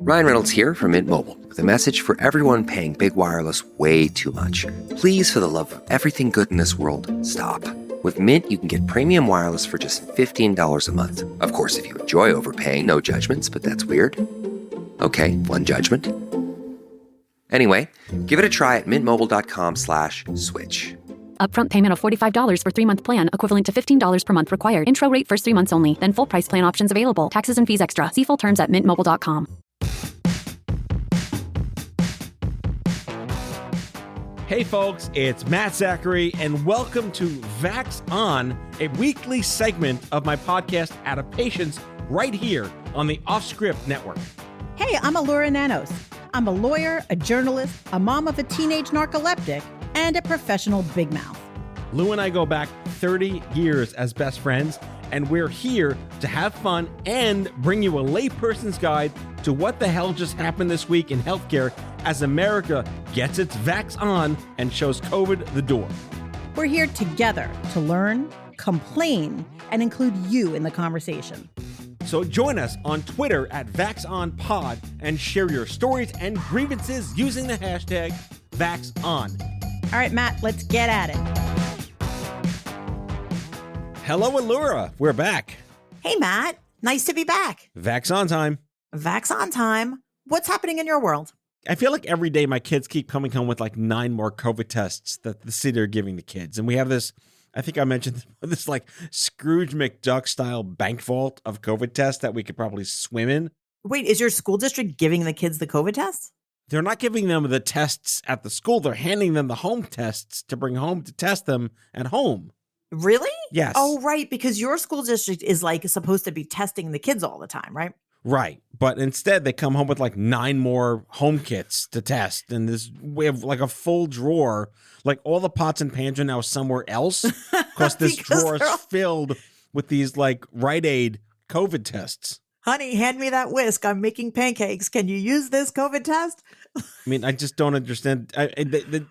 Ryan Reynolds here from Mint Mobile with a message for everyone paying big wireless way too much. Please, for the love of everything good in this world, stop. With Mint, you can get premium wireless for just $15 a month. Of course, if you enjoy overpaying, no judgments, but that's weird. Okay, one judgment. Anyway, give it a try at mintmobile.com/switch. Upfront payment of $45 for 3-month plan, equivalent to $15 per month required. Intro rate first 3 months only, then full price plan options available. Taxes and fees extra. See full terms at mintmobile.com. Hey folks, it's Matt Zachary, and welcome to Vax On, a weekly segment of my podcast, Out of Patience, right here on the Off Script Network. Hey, I'm Allura Nanos. I'm a lawyer, a journalist, a mom of a teenage narcoleptic, and a professional big mouth. Lou and I go back 30 years as best friends, and we're here to have fun and bring you a layperson's guide to what the hell just happened this week in healthcare as America gets its vax on and shows COVID the door. We're here together to learn, complain, and include you in the conversation. So join us on Twitter at VaxOnPod and share your stories and grievances using the hashtag VaxOn. All right, Matt, let's get at it. Hello, Allura. We're back. Hey, Matt. Nice to be back. Vax on time. Vax on time. What's happening in your world? I feel like every day my kids keep coming home with like 9 more COVID tests that the city are giving the kids. And we have this, I think I mentioned this like Scrooge McDuck style bank vault of COVID tests that we could probably swim in. Wait, is your school district giving the kids the COVID tests? They're not giving them the tests at the school. They're handing them the home tests to bring home to test them at home. Really? Yes. Oh, right. Because your school district is like supposed to be testing the kids all the time, right? Right. But instead they come home with like 9 more home kits to test. And we have like a full drawer, like all the pots and pans are now somewhere else because this drawer is filled with these like Rite Aid COVID tests. Honey, hand me that whisk. I'm making pancakes. Can you use this COVID test? I mean, I just don't understand.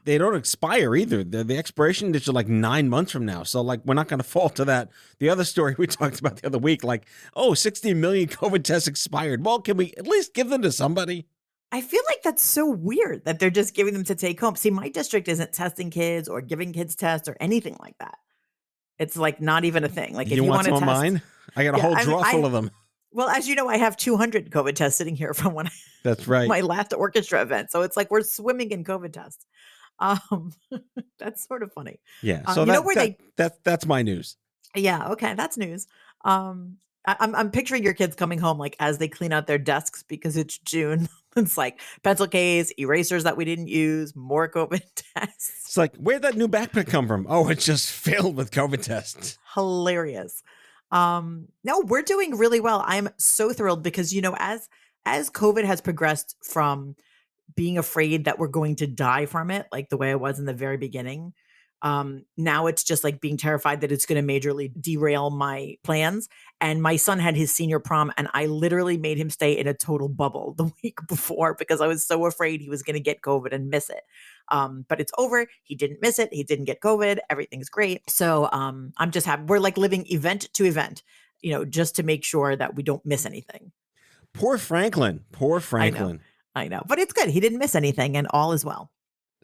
They don't expire either. The expiration dates are like 9 months from now. So like, we're not going to fall to that. The other story we talked about the other week, like, 60 million COVID tests expired. Well, can we at least give them to somebody? I feel like that's so weird that they're just giving them to take home. See, my district isn't testing kids or giving kids tests or anything like that. It's like not even a thing. Like if you want to test mine, I got a whole drawer full of them. Well, as you know, I have 200 COVID tests sitting here from when that's right. my last orchestra event. So it's like we're swimming in COVID tests. That's sort of funny. Yeah. So that's my news. Yeah. Okay. That's news. I'm picturing your kids coming home like as they clean out their desks because it's June. It's like pencil case, erasers that we didn't use, more COVID tests. It's like, where'd that new backpack come from? Oh, it's just filled with COVID tests. Hilarious. No, we're doing really well. I'm so thrilled because, you know, as COVID has progressed from being afraid that we're going to die from it, like the way I was in the very beginning, now it's just like being terrified that it's going to majorly derail my plans. And my son had his senior prom and I literally made him stay in a total bubble the week before because I was so afraid he was going to get COVID and miss it. But it's over. He didn't miss it. He didn't get COVID. Everything's great. So I'm just happy. We're like living event to event, you know, just to make sure that we don't miss anything. Poor Franklin. I know. But it's good. He didn't miss anything and all is well.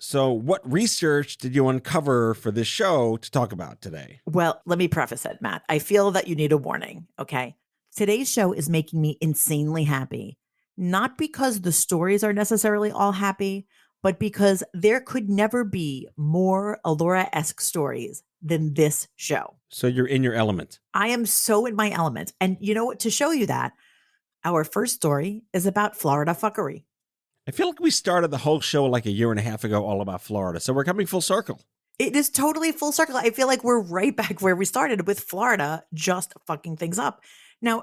So what research did you uncover for this show to talk about today? Well, let me preface it, Matt. I feel that you need a warning, okay? Today's show is making me insanely happy. Not because the stories are necessarily all happy, but because there could never be more Allura-esque stories than this show. So you're in your element. I am so in my element. And you know what? To show you that, our first story is about Florida fuckery. I feel like we started the whole show like a year and a half ago all about Florida. So we're coming full circle. It is totally full circle. I feel like we're right back where we started with Florida just fucking things up. Now,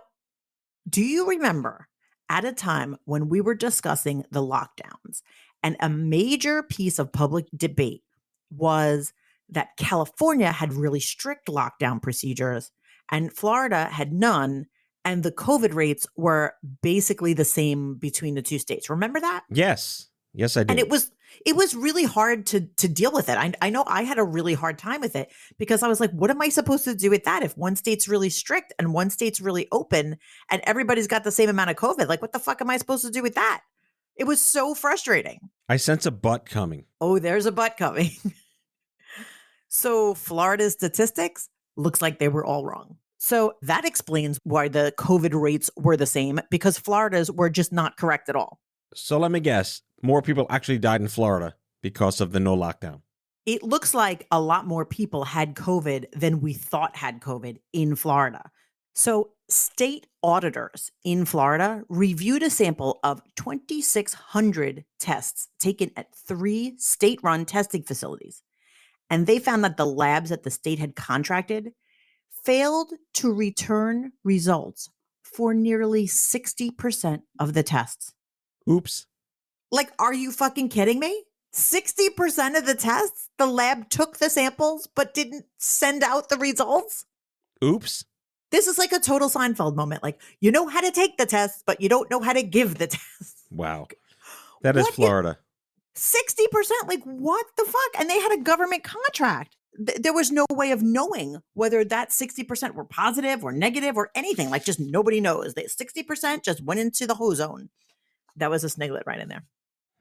do you remember at a time when we were discussing the lockdowns and a major piece of public debate was that California had really strict lockdown procedures and Florida had none, and the COVID rates were basically the same between the two states. Remember that? Yes. Yes, I do. And it was really hard to deal with it. I know I had a really hard time with it because I was like, what am I supposed to do with that if one state's really strict and one state's really open and everybody's got the same amount of COVID? Like, what the fuck am I supposed to do with that? It was so frustrating. I sense a butt coming. Oh, there's a butt coming. So Florida's statistics looks like they were all wrong. So that explains why the COVID rates were the same, because Florida's were just not correct at all. So let me guess. More people actually died in Florida because of the no lockdown. It looks like a lot more people had COVID than we thought had COVID in Florida. So state auditors in Florida reviewed a sample of 2,600 tests taken at 3 state-run testing facilities. And they found that the labs that the state had contracted failed to return results for nearly 60% of the tests. Oops. Like, are you fucking kidding me? 60% of the tests, the lab took the samples but didn't send out the results? Oops. This is like a total Seinfeld moment. Like, you know how to take the tests, but you don't know how to give the tests. Wow. That is What Florida. 60%? Like, what the fuck? And they had a government contract. There was no way of knowing whether that 60% were positive or negative or anything. Like, just nobody knows. They 60% just went into the hoe zone. That was a sniglet right in there.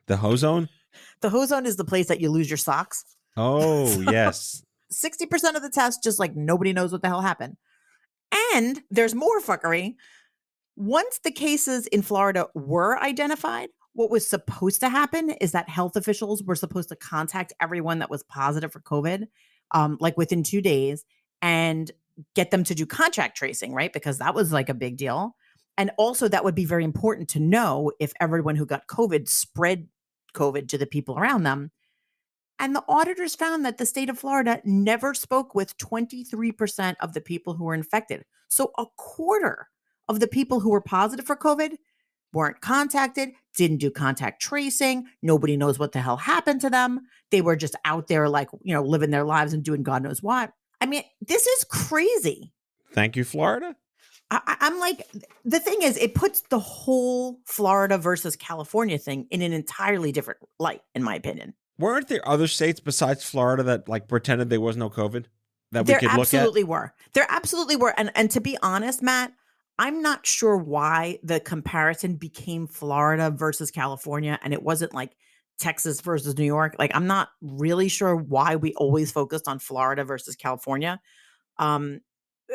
The hoe zone? The hoe zone is the place that you lose your socks. Oh, yes. 60% of the test, just like nobody knows what the hell happened. And there's more fuckery. Once the cases in Florida were identified, what was supposed to happen is that health officials were supposed to contact everyone that was positive for COVID, like within 2 days, and get them to do contact tracing, right? Because that was like a big deal. And also that would be very important to know if everyone who got COVID spread COVID to the people around them. And the auditors found that the state of Florida never spoke with 23% of the people who were infected. So a quarter of the people who were positive for COVID weren't contacted, didn't do contact tracing. Nobody knows what the hell happened to them. They were just out there like, living their lives and doing God knows what. I mean, this is crazy. Thank you, Florida. I'm like, the thing is, it puts the whole Florida versus California thing in an entirely different light, in my opinion. Weren't there other states besides Florida that like pretended there was no COVID that we There could look at? absolutely were. There absolutely were. And to be honest, Matt, I'm not sure why the comparison became Florida versus California and it wasn't like Texas versus New York. Like, I'm not really sure why we always focused on Florida versus California.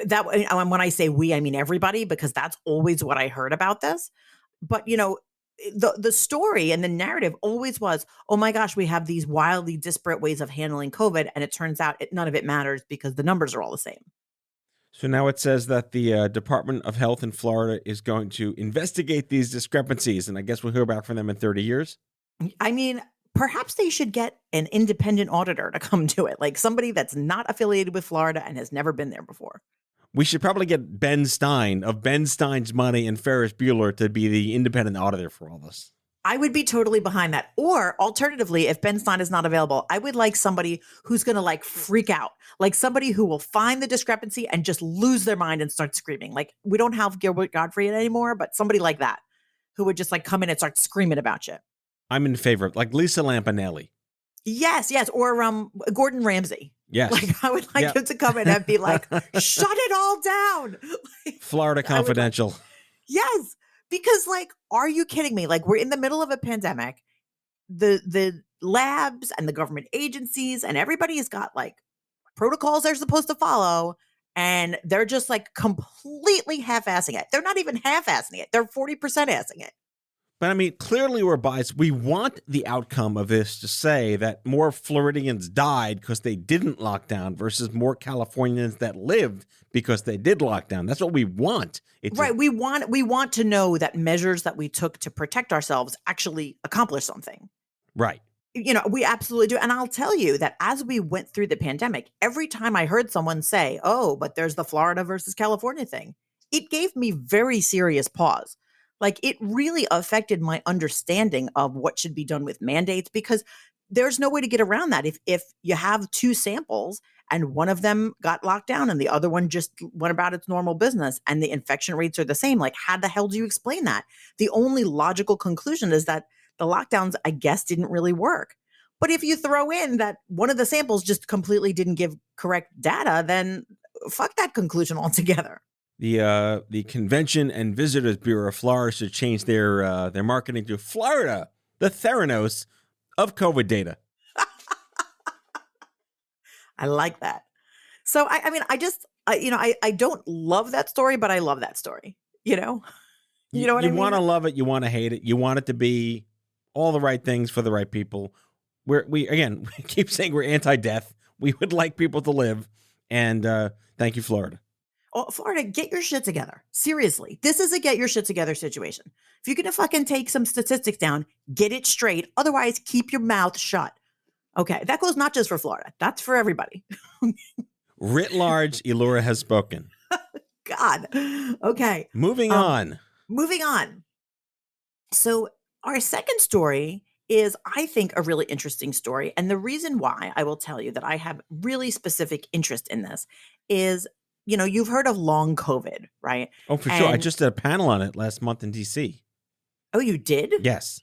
That and when I say we, I mean everybody, because that's always what I heard about this. But the story and the narrative always was, oh my gosh, we have these wildly disparate ways of handling COVID, and it turns out none of it matters because the numbers are all the same. So now it says that the Department of Health in Florida is going to investigate these discrepancies, and I guess we'll hear back from them in 30 years. I mean, perhaps they should get an independent auditor to come do it, like somebody that's not affiliated with Florida and has never been there before. We should probably get Ben Stein of Ben Stein's Money and Ferris Bueller to be the independent auditor for all this. I would be totally behind that. Or alternatively, if Ben Stein is not available, I would like somebody who's going to like freak out, like somebody who will find the discrepancy and just lose their mind and start screaming. Like, we don't have Gilbert Gottfried anymore, but somebody like that who would just like come in and start screaming about shit. I'm in favor of like Lisa Lampanelli. Yes. Or Gordon Ramsay. Yes. Like, I would like him to come in and be like, shut it all down. Florida Confidential. Yes. Because like, are you kidding me? Like, we're in the middle of a pandemic. The labs and the government agencies and everybody has got like protocols they're supposed to follow. And they're just like completely half-assing it. They're not even half-assing it. They're 40% assing it. But I mean, clearly we're biased. We want the outcome of this to say that more Floridians died because they didn't lock down versus more Californians that lived because they did lock down. That's what we want. Right. We want to know that measures that we took to protect ourselves actually accomplish something. Right. We absolutely do. And I'll tell you that as we went through the pandemic, every time I heard someone say, oh, but there's the Florida versus California thing, it gave me very serious pause. Like, it really affected my understanding of what should be done with mandates, because there's no way to get around that. If you have 2 samples and one of them got locked down and the other one just went about its normal business and the infection rates are the same, like, how the hell do you explain that? The only logical conclusion is that the lockdowns, I guess, didn't really work. But if you throw in that one of the samples just completely didn't give correct data, then fuck that conclusion altogether. The Convention and Visitors Bureau of Florida should change their marketing to Florida, the Theranos of COVID data. I like that. So I mean, I don't love that story, but I love that story. You know what I You mean? want to love it, you want to hate it, you want it to be all the right things for the right people. We keep saying we're anti-death. We would like people to live, and thank you, Florida. Oh, Florida, get your shit together. Seriously, this is a get your shit together situation. If you're gonna fucking take some statistics down, get it straight. Otherwise, keep your mouth shut. Okay, that goes not just for Florida. That's for everybody. Writ large, Elura has spoken. God. Okay. Moving on. Moving on. So our second story is, I think, a really interesting story. And the reason why I will tell you that I have really specific interest in this is, you've heard of long COVID, right? Oh, for sure. I just did a panel on it last month in DC. Oh, you did? Yes.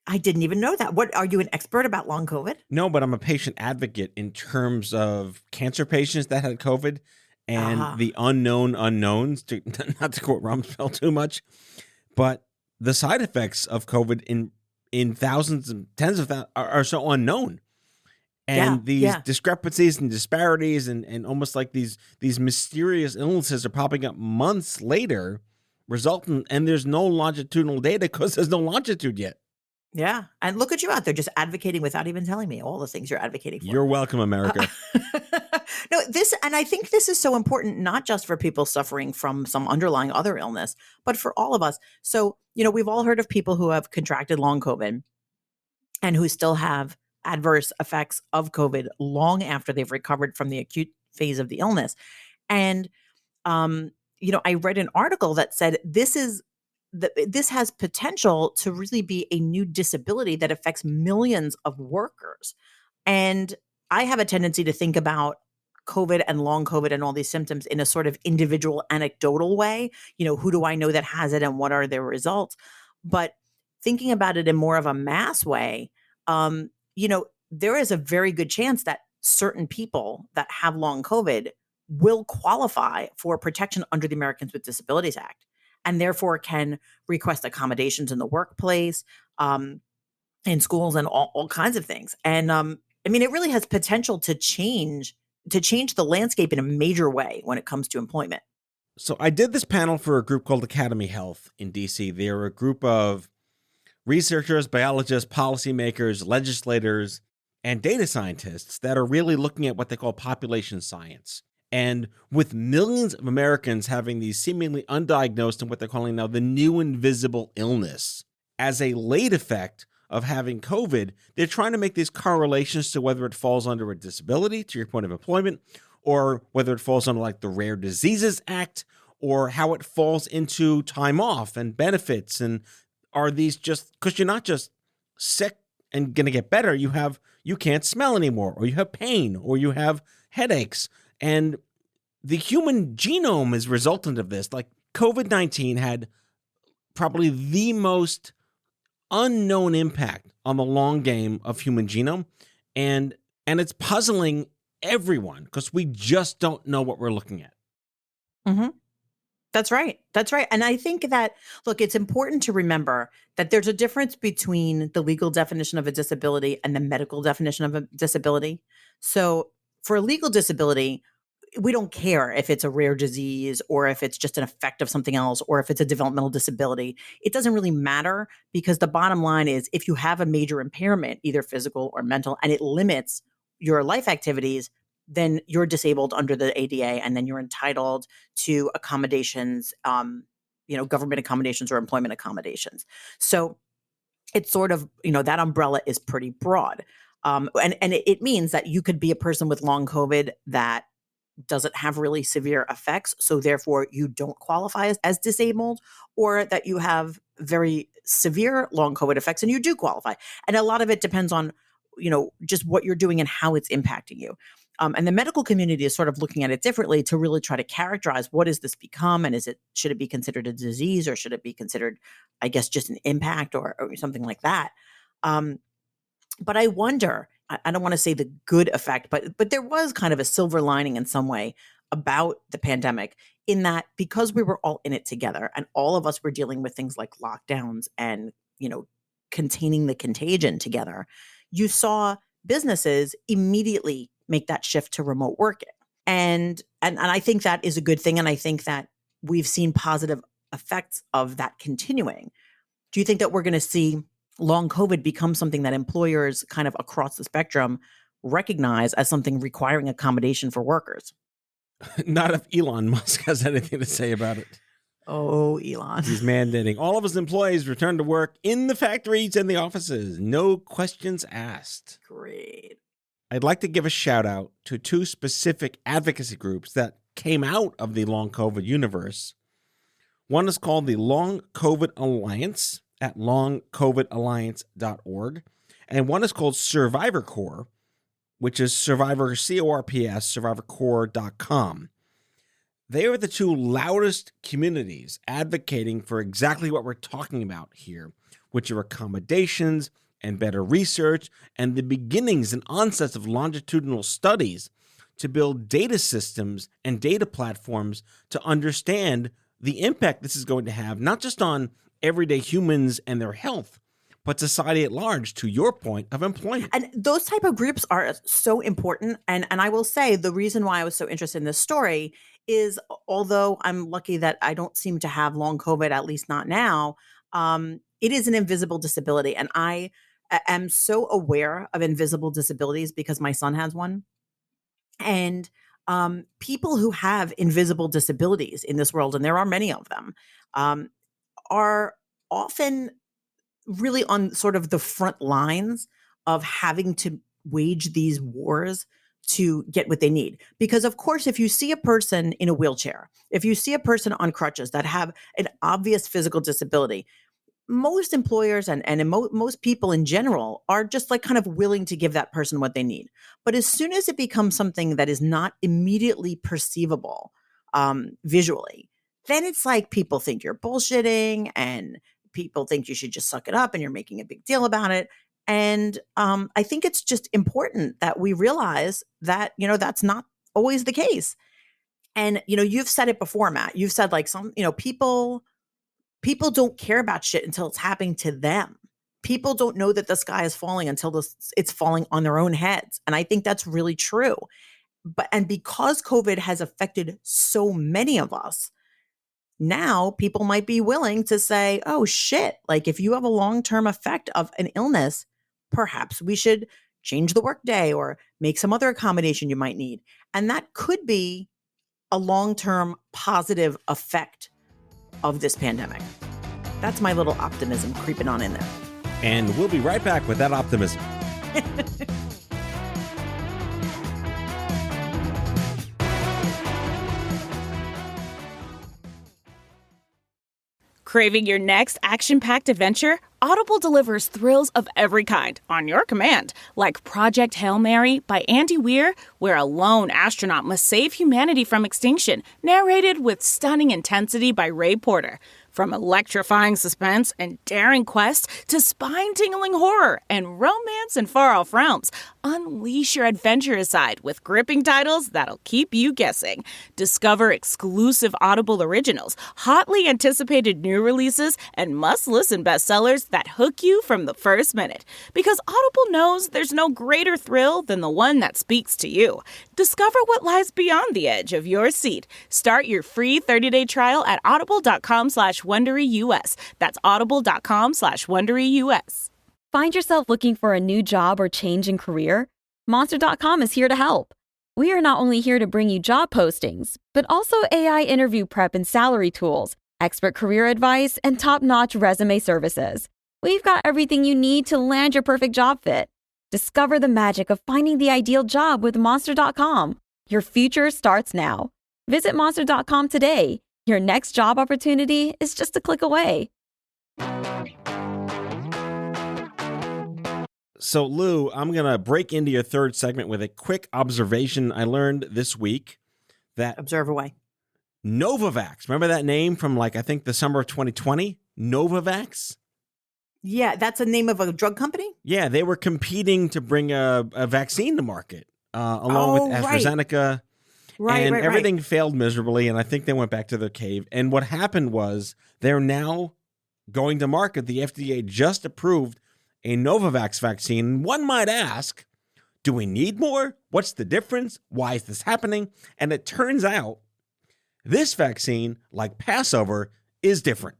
I didn't even know that. What, are you an expert about long COVID? No, but I'm a patient advocate in terms of cancer patients that had COVID and the unknown unknowns, not to quote Rumsfeld too much, but the side effects of COVID in thousands and tens of thousands are so unknown. And these discrepancies and disparities and almost like these mysterious illnesses are popping up months later, resulting, and there's no longitudinal data because there's no longitude yet. Yeah. And look at you out there just advocating without even telling me all the things you're advocating for. You're welcome, America. No, and I think this is so important, not just for people suffering from some underlying other illness, but for all of us. So, we've all heard of people who have contracted long COVID and who still have adverse effects of COVID long after they've recovered from the acute phase of the illness. And, I read an article that said this has potential to really be a new disability that affects millions of workers. And I have a tendency to think about COVID and long COVID and all these symptoms in a sort of individual anecdotal way. Who do I know that has it and what are their results? But thinking about it in more of a mass way, there is a very good chance that certain people that have long COVID will qualify for protection under the Americans with Disabilities Act, and therefore can request accommodations in the workplace, in schools, and all kinds of things. And it really has potential to change the landscape in a major way when it comes to employment. So I did this panel for a group called Academy Health in DC. They're a group of researchers, biologists, policymakers, legislators, and data scientists that are really looking at what they call population science. And with millions of Americans having these seemingly undiagnosed and what they're calling now the new invisible illness as a late effect of having COVID, they're trying to make these correlations to whether it falls under a disability, to your point of employment, or whether it falls under like the Rare Diseases Act, or how it falls into time off and benefits. And are these just, because you're not just sick and going to get better, you can't smell anymore, or you have pain, or you have headaches. And the human genome is resultant of this. Like COVID-19 had probably the most unknown impact on the long game of human genome. And it's puzzling everyone because we just don't know what we're looking at. Mm-hmm. That's right. That's right. And I think that, look, it's important to remember that there's a difference between the legal definition of a disability and the medical definition of a disability. So for a legal disability, we don't care if it's a rare disease or if it's just an effect of something else or if it's a developmental disability. It doesn't really matter, because the bottom line is if you have a major impairment, either physical or mental, and it limits your life activities, then you're disabled under the ADA, and then you're entitled to accommodations, government accommodations or employment accommodations. So it's sort of, that umbrella is pretty broad. And it means that you could be a person with long COVID that doesn't have really severe effects, so therefore you don't qualify as disabled, or that you have very severe long COVID effects and you do qualify. And a lot of it depends on, just what you're doing and how it's impacting you. And the medical community is sort of looking at it differently to really try to characterize what has this become, and should it be considered a disease, or should it be considered, I guess, just an impact or something like that. But I wonder, I don't want to say the good effect, but there was kind of a silver lining in some way about the pandemic, in that because we were all in it together and all of us were dealing with things like lockdowns and, containing the contagion together, you saw businesses immediately make that shift to remote working. And I think that is a good thing. And I think that we've seen positive effects of that continuing. Do you think that we're going to see long COVID become something that employers kind of across the spectrum recognize as something requiring accommodation for workers? Not if Elon Musk has anything to say about it. Oh, Elon. He's mandating all of his employees return to work in the factories and the offices. No questions asked. Great. I'd like to give a shout out to 2 specific advocacy groups that came out of the long COVID universe. One is called the Long COVID Alliance at longcovidalliance.org. And one is called Survivor Corps, which is Survivor, C-O-R-P-S, survivorcorps.com. They are the 2 loudest communities advocating for exactly what we're talking about here, which are accommodations and better research and the beginnings and onsets of longitudinal studies to build data systems and data platforms to understand the impact this is going to have, not just on everyday humans and their health, but society at large, to your point of employment. And those type of groups are so important. And I will say the reason why I was so interested in this story is, although I'm lucky that I don't seem to have long COVID, at least not now, it is an invisible disability. And I am so aware of invisible disabilities because my son has one. And people who have invisible disabilities in this world, and there are many of them, are often really on sort of the front lines of having to wage these wars to get what they need. Because of course, if you see a person in a wheelchair, if you see a person on crutches that have an obvious physical disability, most employers and most people in general are just like kind of willing to give that person what they need. But as soon as it becomes something that is not immediately perceivable visually, then it's like people think you're bullshitting and people think you should just suck it up and you're making a big deal about it. And I think it's just important that we realize that, that's not always the case. And, you've said it before, Matt. You've said like people don't care about shit until it's happening to them. People don't know that the sky is falling until it's falling on their own heads. And I think that's really true. And because COVID has affected so many of us, now people might be willing to say, oh shit, like if you have a long-term effect of an illness, perhaps we should change the workday or make some other accommodation you might need. And that could be a long-term positive effect of this pandemic. That's my little optimism creeping on in there. And we'll be right back with that optimism. Craving your next action-packed adventure? Audible delivers thrills of every kind on your command, like Project Hail Mary by Andy Weir, where a lone astronaut must save humanity from extinction, narrated with stunning intensity by Ray Porter. From electrifying suspense and daring quest to spine-tingling horror and romance in far-off realms, unleash your adventurous side with gripping titles that'll keep you guessing. Discover exclusive Audible originals, hotly anticipated new releases, and must-listen bestsellers that hook you from the first minute. Because Audible knows there's no greater thrill than the one that speaks to you. Discover what lies beyond the edge of your seat. Start your free 30-day trial at audible.com/WonderyUS. That's audible.com/WonderyUS. Find yourself looking for a new job or change in career? Monster.com is here to help. We are not only here to bring you job postings, but also AI interview prep and salary tools, expert career advice, and top-notch resume services. We've got everything you need to land your perfect job fit. Discover the magic of finding the ideal job with Monster.com. Your future starts now. Visit Monster.com today. Your next job opportunity is just a click away. So, Lou, I'm going to break into your third segment with a quick observation I learned this week that Observe away. Novavax, remember that name from I think the summer of 2020? Novavax? Yeah, that's a name of a drug company? Yeah, they were competing to bring a vaccine to market along with AstraZeneca. Right, and right, everything failed miserably, and I think they went back to their cave. And what happened was they're now going to market. The FDA just approved a Novavax vaccine. And one might ask, do we need more? What's the difference? Why is this happening? And it turns out this vaccine, like Passover, is different.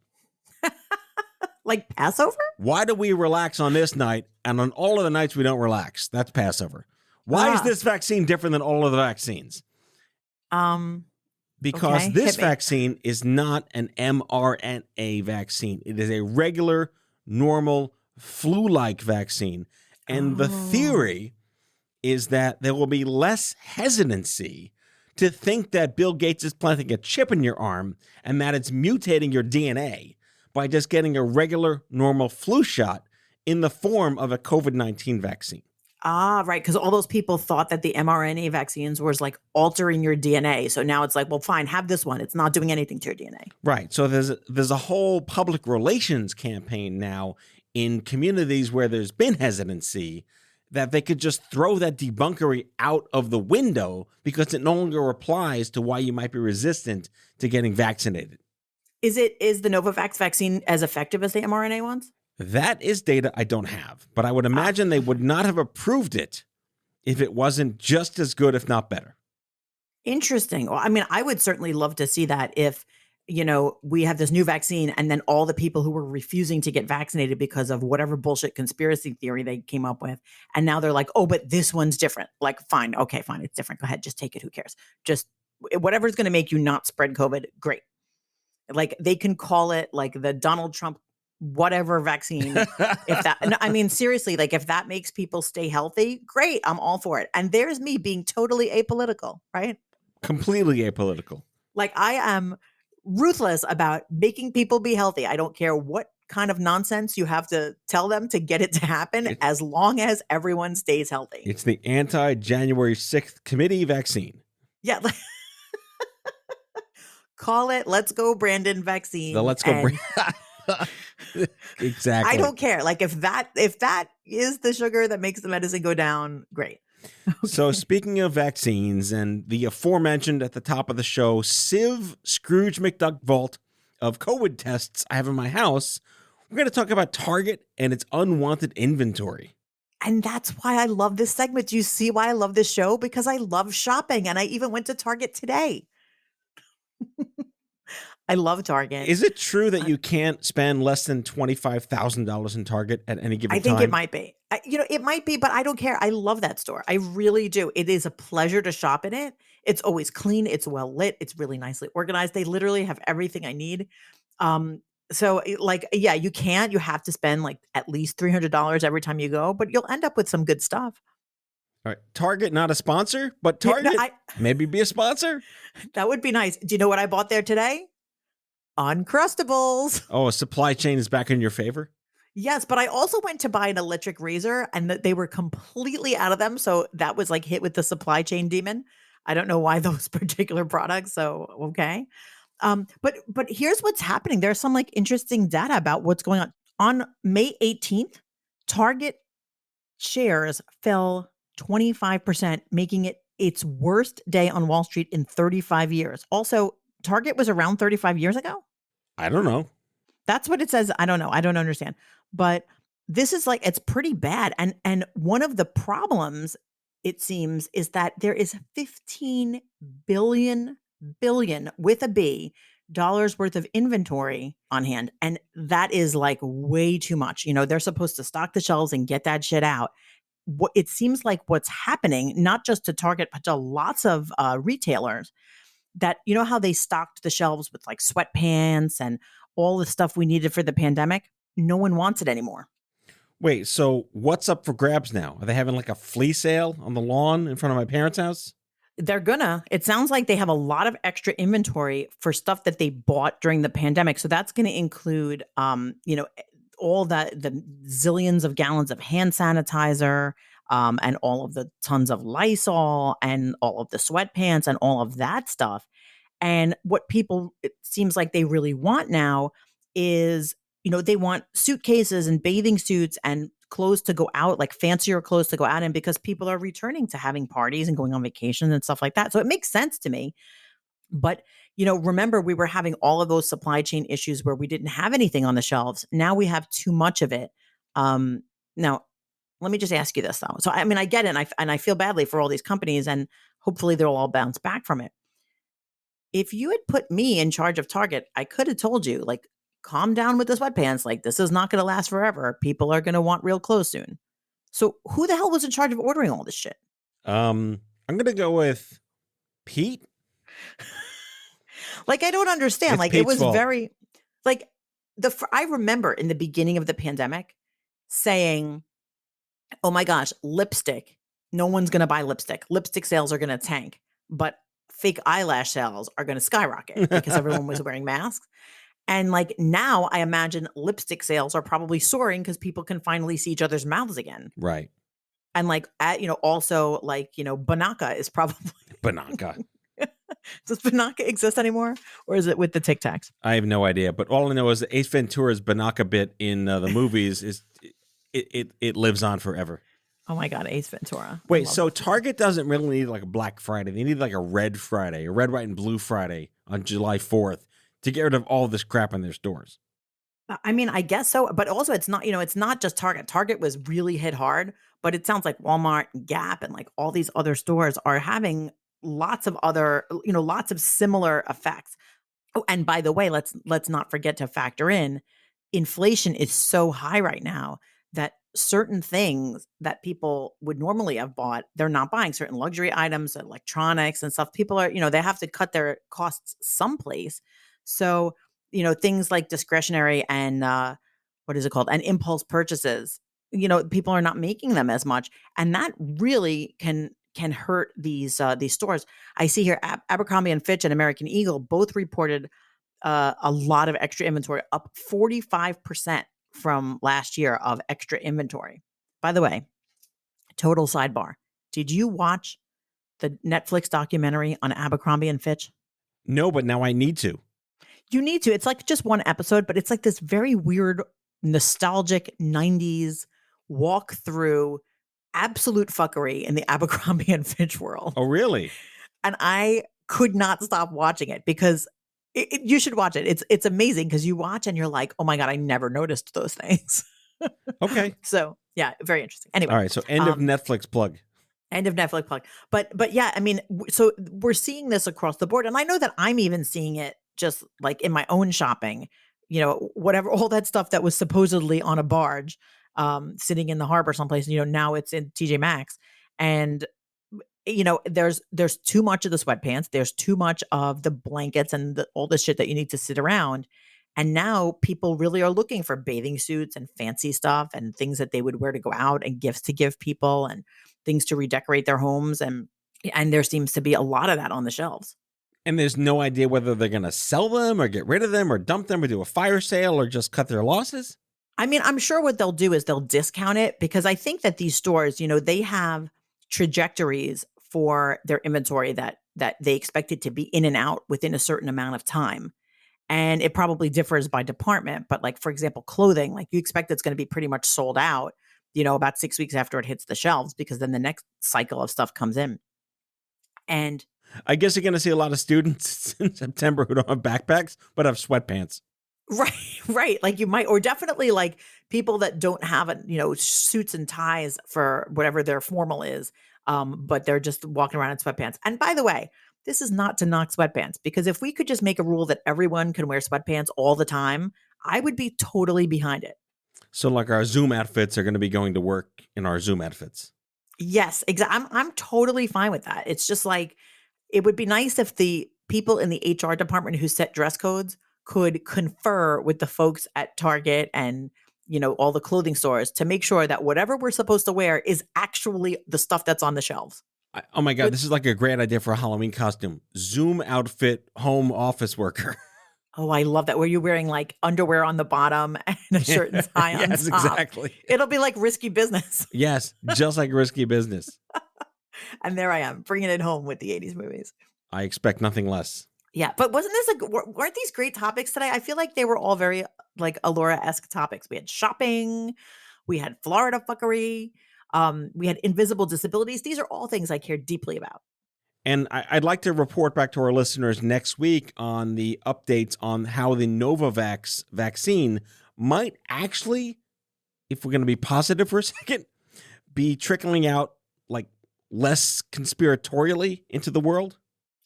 Like Passover? Why do we relax on this night and on all of the nights we don't relax? That's Passover. Why is this vaccine different than all of the vaccines? Because Okay, this hit me. vaccine is not an mRNA vaccine. It is a regular, normal, flu-like vaccine. And the theory is that there will be less hesitancy to think that Bill Gates is planting a chip in your arm and that it's mutating your DNA by just getting a regular, normal flu shot in the form of a COVID-19 vaccine. Right. Because all those people thought that the mRNA vaccines was like altering your DNA. So now it's like, well, fine, have this one. It's not doing anything to your DNA. Right. So there's a whole public relations campaign now in communities where there's been hesitancy that they could just throw that debunkery out of the window because it no longer applies to why you might be resistant to getting vaccinated. Is the Novavax vaccine as effective as the mRNA ones? That is data I don't have, but I would imagine they would not have approved it if it wasn't just as good, if not better. Interesting. Well, I mean, I would certainly love to see that if, we have this new vaccine and then all the people who were refusing to get vaccinated because of whatever bullshit conspiracy theory they came up with. And now they're like, oh, but this one's different. Like, fine. Okay, fine. It's different. Go ahead. Just take it. Who cares? Just whatever's going to make you not spread COVID. Great. Like they can call it like the Donald Trump whatever vaccine. If that, I mean, seriously, like if that makes people stay healthy, great. I'm all for it. And there's me being totally apolitical, right? Completely apolitical. Like I am ruthless about making people be healthy. I don't care what kind of nonsense you have to tell them to get it to happen as long as everyone stays healthy. It's the anti-January 6th committee vaccine. Yeah. Call it Let's Go Brandon vaccine. The Let's Go Brandon. Exactly. I don't care. Like if that is the sugar that makes the medicine go down, great. Okay. So speaking of vaccines and the aforementioned at the top of the show, Civ Scrooge McDuck vault of COVID tests I have in my house, we're going to talk about Target and its unwanted inventory. And that's why I love this segment. Do you see why I love this show? Because I love shopping and I even went to Target today. I love Target. Is it true that you can't spend less than $25,000 in Target at any given time? I think it might be. It might be, but I don't care. I love that store. I really do. It is a pleasure to shop in it. It's always clean. It's well lit. It's really nicely organized. They literally have everything I need. So you can't. You have to spend like at least $300 every time you go, but you'll end up with some good stuff. All right. Target, not a sponsor, but Target maybe be a sponsor. That would be nice. Do you know what I bought there today? Uncrustables. Oh, a supply chain is back in your favor? Yes, but I also went to buy an electric razor and they were completely out of them. So that was like hit with the supply chain demon. I don't know why those particular products. So, okay. But here's what's happening. There's some like interesting data about what's going on. On May 18th, Target shares fell 25%, making it its worst day on Wall Street in 35 years. Also, Target was around 35 years ago? I don't know. That's what it says. I don't know. I don't understand. But this is like, it's pretty bad. And one of the problems, it seems, is that there is 15 billion with a B dollars worth of inventory on hand. And that is like way too much. They're supposed to stock the shelves and get that shit out. It seems like what's happening, not just to Target, but to lots of retailers, that how they stocked the shelves with like sweatpants and all the stuff we needed for the pandemic. No one wants it anymore. Wait, so what's up for grabs now? Are they having like a flea sale on the lawn in front of my parents' house? They're gonna. It sounds like they have a lot of extra inventory for stuff that they bought during the pandemic. So that's going to include, all that, the zillions of gallons of hand sanitizer, and all of the tons of Lysol and all of the sweatpants and all of that stuff. And what people, it seems like they really want now is, they want suitcases and bathing suits and clothes to go out, like fancier clothes to go out in, because people are returning to having parties and going on vacation and stuff like that. So it makes sense to me. But, remember, we were having all of those supply chain issues where we didn't have anything on the shelves. Now we have too much of it. Now, let me just ask you this, though. So, I mean, I get it, and I feel badly for all these companies, and hopefully they'll all bounce back from it. If you had put me in charge of Target, I could have told you, like, calm down with the sweatpants. Like, this is not going to last forever. People are going to want real clothes soon. So who the hell was in charge of ordering all this shit? I'm going to go with Pete. Like, I don't understand. It's Like, Pete's it was fault. very, like, I remember in the beginning of the pandemic saying, oh my gosh, lipstick. No one's going to buy lipstick. Lipstick sales are going to tank, but fake eyelash sales are going to skyrocket because everyone was wearing masks. And like now I imagine lipstick sales are probably soaring because people can finally see each other's mouths again. Right. And like, also like, Banaka is probably. Banaka. Does Banaka exist anymore? Or is it with the Tic Tacs? I have no idea. But all I know is that Ace Ventura's Banaka bit in the movies is it lives on forever. Oh my God, Ace Ventura. Wait, so Target doesn't really need like a Black Friday. They need like a Red Friday, a Red, White, and Blue Friday on July 4th to get rid of all this crap in their stores. I mean, I guess so. But also it's not, it's not just Target. Target was really hit hard, but it sounds like Walmart, Gap, and like all these other stores are having lots of other, lots of similar effects. Oh, and by the way, let's not forget to factor in inflation is so high right now that certain things that people would normally have bought, they're not buying. Certain luxury items, electronics and stuff. People are, they have to cut their costs someplace. So, things like discretionary and what is it called? And impulse purchases, people are not making them as much. And that really can hurt these stores. I see here Abercrombie and Fitch and American Eagle both reported a lot of extra inventory, up 45% from last year of extra inventory. By the way, total sidebar. Did you watch the Netflix documentary on Abercrombie and Fitch? No, but now I need to. You need to. It's like just one episode, but it's like this very weird, nostalgic 90s walk through absolute fuckery in the Abercrombie and Fitch world. Oh, really? And I could not stop watching it because you should watch it. It's amazing because you watch and you're like, oh my God, I never noticed those things. Okay. So yeah, very interesting. Anyway. All right. So end of Netflix plug. End of Netflix plug. But yeah, I mean, so we're seeing this across the board. And I know that I'm even seeing it just like in my own shopping, whatever, all that stuff that was supposedly on a barge, sitting in the harbor someplace, now it's in TJ Maxx. And there's too much of the sweatpants. There's too much of the blankets and all the shit that you need to sit around. And now people really are looking for bathing suits and fancy stuff and things that they would wear to go out and gifts to give people and things to redecorate their homes. And there seems to be a lot of that on the shelves. And there's no idea whether they're going to sell them or get rid of them or dump them or do a fire sale or just cut their losses. I mean, I'm sure what they'll do is they'll discount it because I think that these stores, they have trajectories for their inventory that they expect it to be in and out within a certain amount of time. And it probably differs by department. But like, for example, clothing, like you expect it's going to be pretty much sold out, about 6 weeks after it hits the shelves, because then the next cycle of stuff comes in. And I guess you're going to see a lot of students in September who don't have backpacks, but have sweatpants. Right. Like you might, or definitely like people that don't have, suits and ties for whatever their formal is. But they're just walking around in sweatpants. And by the way, this is not to knock sweatpants, because if we could just make a rule that everyone can wear sweatpants all the time, I would be totally behind it. So like our Zoom outfits are going to be going to work in our Zoom outfits. Yes, exactly. I'm totally fine with that. It's just like, it would be nice if the people in the HR department who set dress codes could confer with the folks at Target and, all the clothing stores to make sure that whatever we're supposed to wear is actually the stuff that's on the shelves. Oh my God, this is like a great idea for a Halloween costume. Zoom outfit home office worker. Oh, I love that. Where you're wearing like underwear on the bottom and a shirt and tie on Yes, top. exactly. It'll be like Risky Business. Yes, just like Risky Business. And there I am, bringing it home with the 80s movies. I expect nothing less. Yeah, but weren't these great topics today? I feel like they were all very like Alora-esque topics. We had shopping, we had Florida fuckery, we had invisible disabilities. These are all things I care deeply about. And I'd like to report back to our listeners next week on the updates on how the Novavax vaccine might actually, if we're going to be positive for a second, be trickling out like less conspiratorially into the world.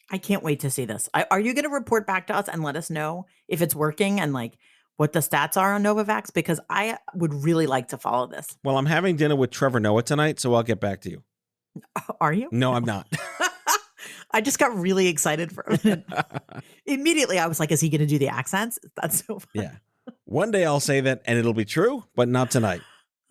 I can't wait to see this. Are you going to report back to us and let us know if it's working and like what the stats are on Novavax? Because I would really like to follow this. Well, I'm having dinner with Trevor Noah tonight, so I'll get back to you. Are you? No, I'm not. I just got really excited for a minute. Immediately, I was like, is he going to do the accents? That's so fun. Yeah. One day I'll say that and it'll be true, but not tonight.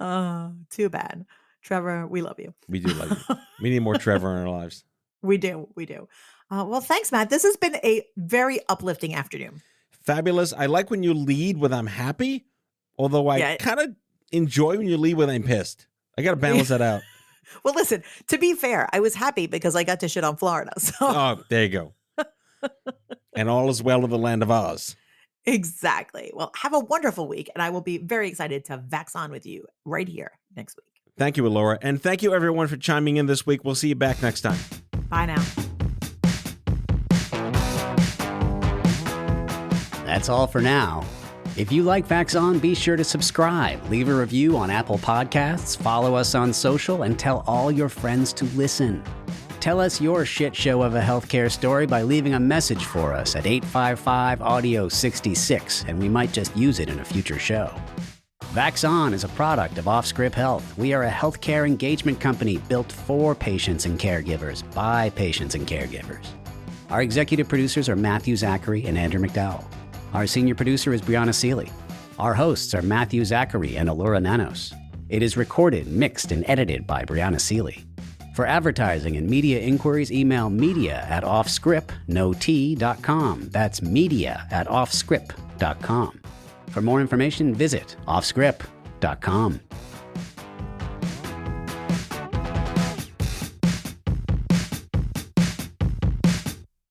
Oh, too bad. Trevor, we love you. We do love you. We need more Trevor in our lives. We do. We do. Well, thanks, Matt. This has been a very uplifting afternoon. Fabulous. I like when you lead with I'm happy, although I kind of enjoy when you lead with I'm pissed. I got to balance that out. Well, listen, to be fair, I was happy because I got to shit on Florida. So. Oh, there you go. And all is well in the land of Oz. Exactly. Well, have a wonderful week. And I will be very excited to vax on with you right here next week. Thank you, Laura. And thank you, everyone, for chiming in this week. We'll see you back next time. Bye now. That's all for now. If you like Vax On, be sure to subscribe, leave a review on Apple Podcasts, follow us on social, and tell all your friends to listen. Tell us your shit show of a healthcare story by leaving a message for us at 855-AUDIO-66, and we might just use it in a future show. Vax On is a product of Offscript Health. We are a healthcare engagement company built for patients and caregivers by patients and caregivers. Our executive producers are Matthew Zachary and Andrew McDowell. Our senior producer is Brianna Seeley. Our hosts are Matthew Zachary and Alora Nanos. It is recorded, mixed, and edited by Brianna Seeley. For advertising and media inquiries, email media@offscript.com. That's media@offscript.com. For more information, visit offscript.com.